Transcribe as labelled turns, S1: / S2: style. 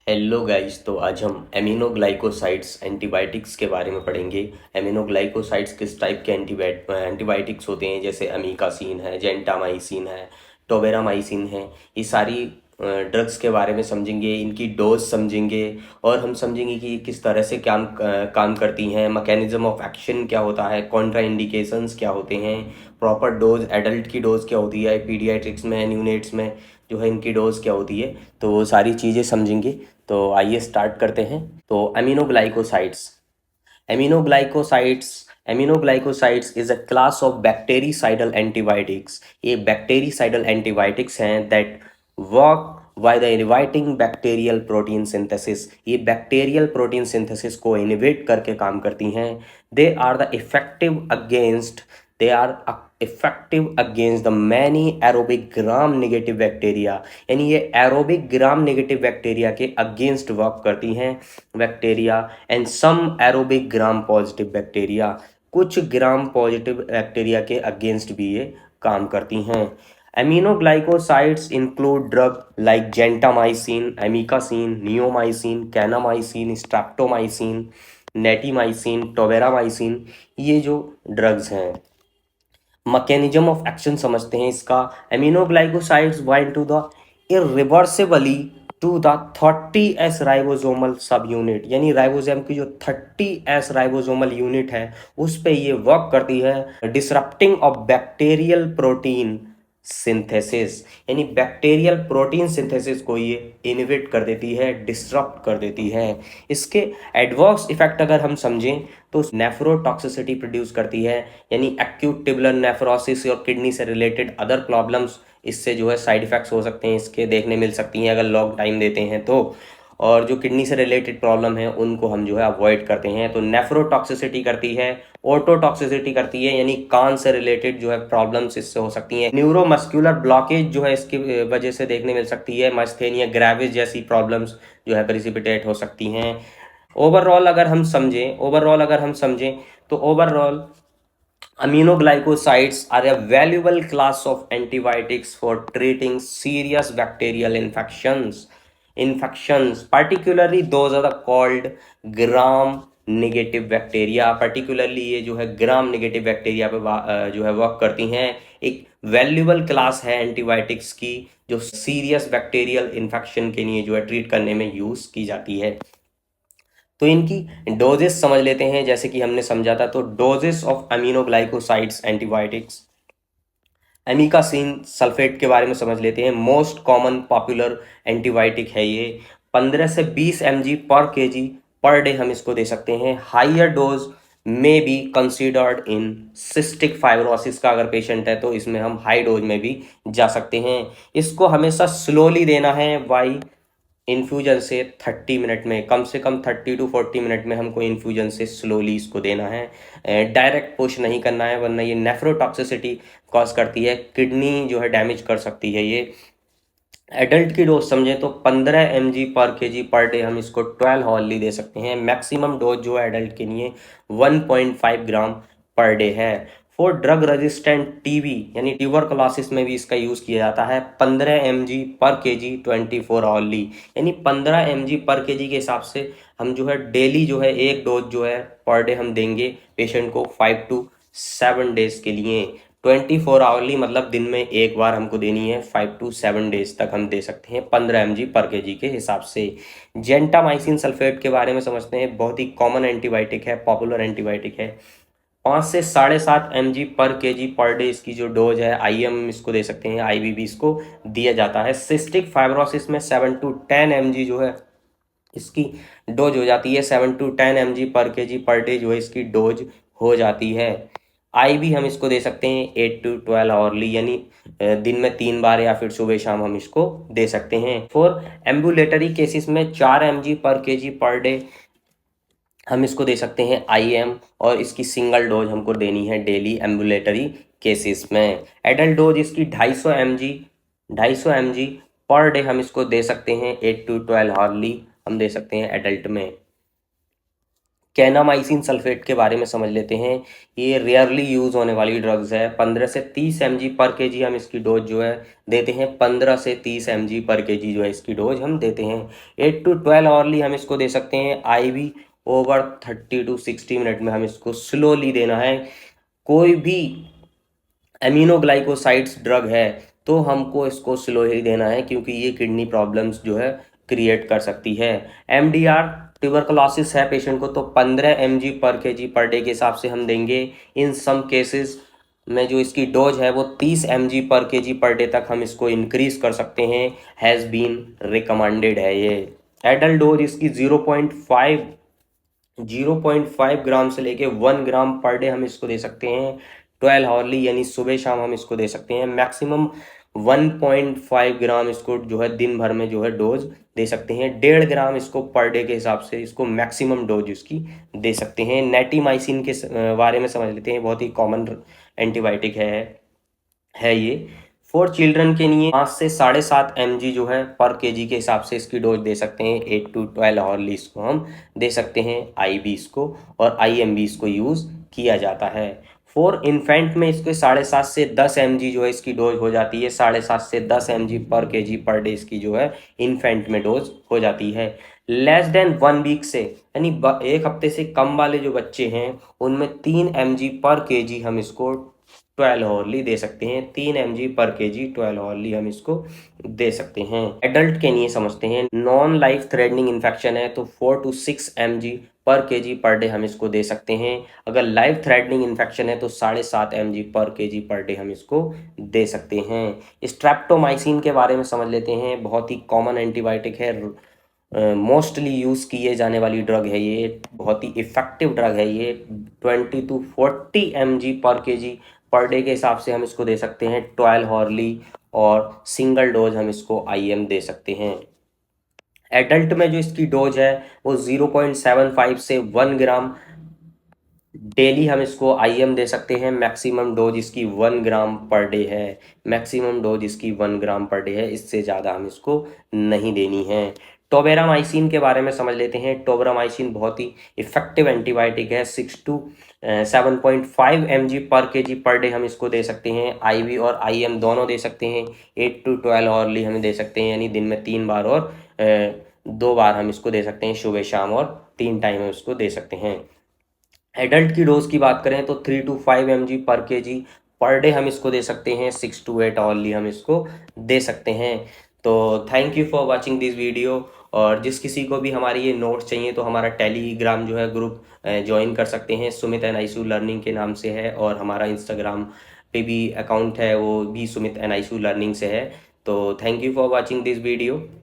S1: Hello guys. तो आज हम एमिनोग्लाइकोसाइड्स एंटीबायोटिक्स के बारे में पढ़ेंगे। एमिनोग्लाइकोसाइड्स किस टाइप के एंटीबायोटिक्स होते हैं, जैसे अमीकासिन है, जेंटामाइसिन है, टोबेरामाइसिन है। ये सारी ड्रग्स के बारे में समझेंगे, इनकी डोज समझेंगे और हम समझेंगे कि ये किस तरह से काम करती हैं, मैकेनिज्म ऑफ एक्शन क्या होता है, कॉन्ट्रा इंडिकेशंस क्या होते हैं, प्रॉपर डोज, एडल्ट की डोज क्या होती है, पीडियाट्रिक्स में, न्यूनेट्स में जो है इनकी डोज क्या होती है। तो वो सारी चीज़ें समझेंगे। तो आइए स्टार्ट करते हैं। तो aminoglycosides aminoglycosides is a class of bactericidal antibiotics. ये बैक्टीरिसाइडल एंटीबायोटिक्स हैं that work by the inhibiting bacterial protein synthesis. ये बैक्टीरियल प्रोटीन सिंथेसिस को इनहिबिट करके काम करती हैं। They are the effective against they are effective against the many aerobic gram negative bacteria. यानी ये एरोबिक ग्राम नेगेटिव बैक्टीरिया के against work करती हैं bacteria, and some aerobic gram positive bacteria. कुछ ग्राम पॉजिटिव बैक्टीरिया के against भी ये काम करती हैं। Aminoglycosides include drug like gentamicin, amikacin, neomycin, kanamycin, streptomycin, netimycin, tobramycin. ये जो ड्रग्स हैं, मैकेनिज्म ऑफ एक्शन समझते हैं इसका। Aminoglycosides bind to the irreversibly to the 30s ribosomal subunit. यानी राइबोसोम की जो 30s राइबोसोमल यूनिट है उस पे ये वर्क करती है, disrupting of bacterial protein synthesis. यानी बैक्टीरियल प्रोटीन सिंथेसिस को ये इनहिबिट कर देती है, डिसरप्ट कर देती है। इसके एडवर्स इफेक्ट अगर हम समझें तो नेफ्रोटॉक्सिसिटी प्रोड्यूस करती है, यानी एक्यूट टिबुलर नेफ्रोसिस और किडनी से रिलेटेड अदर प्रॉब्लम्स, इससे जो है साइड इफेक्ट्स हो सकते हैं, इसके देखने मिल सकती हैं अगर लॉन्ग टाइम देते हैं तो। और जो किडनी से रिलेटेड प्रॉब्लम है उनको हम जो है अवॉइड करते हैं। तो नेफ्रोटॉक्सिसिटी करती है, ऑटोटॉक्सिसिटी करती है, यानी कान से रिलेटेड जो है प्रॉब्लम्स इससे हो सकती हैं। न्यूरोमस्कुलर ब्लॉकेज जो है इसकी वजह से देखने मिल सकती है। मास्थेनिया ग्रेविस जैसी प्रॉब्लम्स जो है प्रेसिपिटेट हो सकती हैं। ओवरऑल अगर हम समझें तो overall aminoglycosides are a valuable class of antibiotics for treating serious bacterial infections, particularly those are called gram negative bacteria. Particularly ये जो है ग्राम नेगेटिव बैक्टीरिया पे जो है वर्क करती हैं। एक वैल्यूबल क्लास है एंटीबायोटिक्स की जो सीरियस बैक्टीरियल इन्फेक्शन के लिए जो है ट्रीट करने में यूज की जाती है। तो इनकी डोजेस समझ लेते हैं, जैसे कि हमने समझा था। तो doses of aminoglycosides antibiotics, amikacin sulphate के बारे में समझ लेते हैं। मोस्ट कॉमन पॉपुलर एंटीबायोटिक है ये। 15 से 20 mg पर केजी पर डे हम इसको दे सकते हैं। हाइयर डोज में be considered in cystic fibrosis का अगर पेशेंट है तो इसमें हम हाई डोज में भी जा सकते हैं। इसको हमेशा स्लोली देना है बाई इन्फ्यूजन से 30 मिनट में, कम से कम 30 to 40 मिनट में हमको इन्फ्यूजन से स्लोली इसको देना है। डायरेक्ट पुश नहीं करना है, वरना ये नेफ्रोटॉक्सिसिटी कॉज करती है, किडनी जो है डैमेज कर सकती है ये। एडल्ट की डोज समझें तो 15 mg पर केजी पर डे हम इसको 12 हॉर्ली दे सकते हैं। मैक्सिमम डोज जो है एडल्ट के लिए 1.5 ग्राम पर डे है। फॉर ड्रग रेजिस्टेंट टीबी यानी ट्यूबरकुलोसिस में भी इसका यूज़ किया जाता है। 15 mg पर केजी 24 हॉर्ली, यानी 15 mg पर केजी के हिसाब से हम जो है डेली जो है एक डोज जो है पर डे हम देंगे पेशेंट को 5 to 7 डेज के लिए। 24 आवरली मतलब दिन में एक बार हमको देनी है। 5 to 7 डेज तक हम दे सकते हैं 15 mg पर केजी के हिसाब से। जेंटामाइसिन सल्फेट के बारे में समझते हैं। बहुत ही कॉमन एंटीबायोटिक है, पॉपुलर एंटीबायोटिक है। 5 से 7.5 mg पर केजी पर डे इसकी जो डोज है, IM इसको दे सकते हैं, IV भी इसको दिया जाता है। सिस्टिक फाइब्रोसिस में 7 to 10 mg जो है इसकी डोज हो जाती है। 7 to 10 mg पर केजी पर डे जो है इसकी डोज हो जाती है। IV हम इसको दे सकते हैं 8 to 12 आवरली, यानी दिन में 3 बार या फिर सुबह शाम हम इसको दे सकते हैं। फॉर एम्बुलेटरी केसेस में 4 mg पर केजी पर डे हम इसको दे सकते हैं IM, और इसकी सिंगल डोज हमको देनी है डेली एम्बुलेटरी केसेस में। एडल्ट डोज इसकी 250 mg पर डे हम इसको दे सकते हैं। 8 to 12 हार्ली हम दे सकते हैं एडल्ट में। कैनामाइसिन सल्फेट के बारे में समझ लेते हैं। ये रेयरली यूज़ होने वाली ड्रग्स है। 15 से 30 mg पर केजी हम इसकी डोज जो है देते हैं। 15 से 30 mg पर केजी जो है इसकी डोज हम देते हैं। 8 to 12 आवरली हम इसको दे सकते हैं। IV ओवर 30 to 60 मिनट में हम इसको स्लोली देना है। कोई भी एमिनोग्लाइकोसाइड्स ड्रग है तो हमको इसको स्लो ही देना है, क्योंकि ये किडनी प्रॉब्लम्स जो है क्रिएट कर सकती है। MDR ट्यूबरकुलोसिस है पेशेंट को तो 15 mg पर केजी पर डे के हिसाब से हम देंगे। इन सम केसेस में जो इसकी डोज है वो 30 mg पर केजी पर डे तक हम इसको इंक्रीज कर सकते हैं। हैज़ बीन रिकमेंडेड है ये। एडल्ट डोज इसकी 0.5 ग्राम से लेके 1 ग्राम पर डे हम इसको दे सकते हैं। 12 आवरली यानी सुबह शाम हम इसको दे सकते हैं। मैक्सिमम 1.5 ग्राम इसको जो है दिन भर में जो है डोज दे सकते हैं। 1.5 ग्राम इसको पर डे के हिसाब से इसको मैक्सिमम डोज इसकी दे सकते हैं। नेटिमाइसिन के बारे में समझ लेते हैं। बहुत ही कॉमन एंटीबायोटिक है ये। फॉर चिल्ड्रन के लिए 5 से 7.5 mg जो है पर केजी के हिसाब से इसकी डोज दे सकते हैं। 8 to 12 आवरली इसको हम दे सकते हैं। IV इसको और IMB इसको यूज़ किया जाता है। फॉर इन्फेंट में इसके 7.5 से 10 mg जो है इसकी डोज हो जाती है। 7.5 से 10 mg पर केजी पर डे इसकी जो है इन्फेंट में डोज हो जाती है। लेस देन 1 वीक से यानी 1 हफ्ते से कम वाले जो बच्चे हैं उनमें 3 mg पर केजी हम इसको 12 आवरली दे सकते हैं। 3 mg पर केजी 12 आवरली हम इसको दे सकते हैं। एडल्ट के लिए समझते हैं। नॉन लाइफ थ्रेटनिंग इन्फेक्शन है तो 4 to 6 mg पर केजी पर डे हम इसको दे सकते हैं। अगर लाइफ थ्रेटनिंग इन्फेक्शन है तो 7.5 mg पर केजी पर डे हम इसको दे सकते हैं। स्ट्रेप्टोमाइसिन के बारे में समझ लेते हैं। बहुत ही कॉमन एंटीबायोटिक है। मोस्टली यूज़ किए जाने वाली ड्रग है ये। बहुत ही इफ़ेक्टिव ड्रग है ये। 20 to 40 mg पर केजी पर डे के हिसाब से हम इसको दे सकते हैं। 12 आवरली और सिंगल डोज हम इसको IM दे सकते हैं। एडल्ट में जो इसकी डोज है वो 0.75 से 1 ग्राम डेली हम इसको IM दे सकते हैं। मैक्सिमम डोज इसकी 1 ग्राम पर डे है। मैक्सिमम डोज इसकी 1 ग्राम पर डे है। इससे ज़्यादा हम इसको नहीं देनी है। टोबेरामाइसिन के बारे में समझ लेते हैं। टोबेरामाइसिन बहुत ही इफेक्टिव एंटीबायोटिक है। 6 to 7.5 mg पर केजी पर डे हम इसको दे सकते हैं। IV और IM दोनों दे सकते हैं। 8 to 12 आवरली हमें दे सकते हैं, यानी दिन में 3 बार और 2 बार हम इसको दे सकते हैं। सुबह शाम और 3 टाइम हम इसको दे सकते हैं। एडल्ट की डोज की बात करें तो 3 to 5 mg पर केजी पर डे हम इसको दे सकते हैं। 6 to 8 आवरली हम इसको दे सकते हैं। तो thank you for watching this video. और जिस किसी को भी हमारी ये नोट्स चाहिए तो हमारा टेलीग्राम जो है ग्रुप ज्वाइन कर सकते हैं। सुमित NICU लर्निंग के नाम से है और हमारा इंस्टाग्राम पे भी अकाउंट है, वो भी सुमित NICU लर्निंग से है। तो thank you for watching this video.